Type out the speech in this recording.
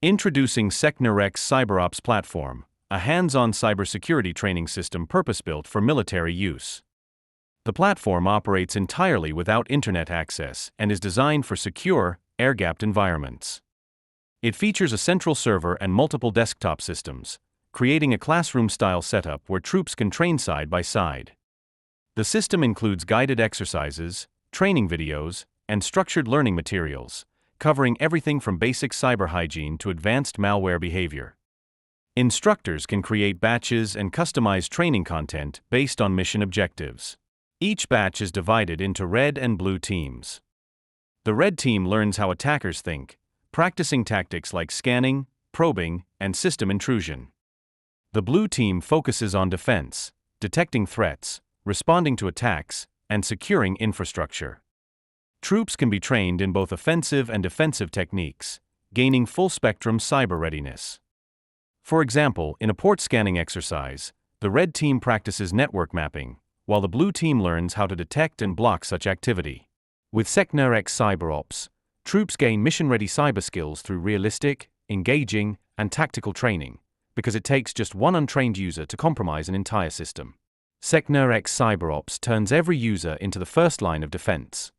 Introducing SecneurX CyberOps Platform, a hands-on cybersecurity training system purpose-built for military use. The platform operates entirely without internet access and is designed for secure, air-gapped environments. It features a central server and multiple desktop systems, creating a classroom-style setup where troops can train side by side. The system includes guided exercises, training videos, and structured learning materials, covering everything from basic cyber hygiene to advanced malware behavior. Instructors can create batches and customize training content based on mission objectives. Each batch is divided into red and blue teams. The red team learns how attackers think, practicing tactics like scanning, probing, and system intrusion. The blue team focuses on defense, detecting threats, responding to attacks, and securing infrastructure. Troops can be trained in both offensive and defensive techniques, gaining full-spectrum cyber readiness. For example, in a port scanning exercise, the red team practices network mapping, while the blue team learns how to detect and block such activity. With SecneurX CyberOps, troops gain mission-ready cyber skills through realistic, engaging, and tactical training, because it takes just one untrained user to compromise an entire system. SecneurX CyberOps turns every user into the first line of defense.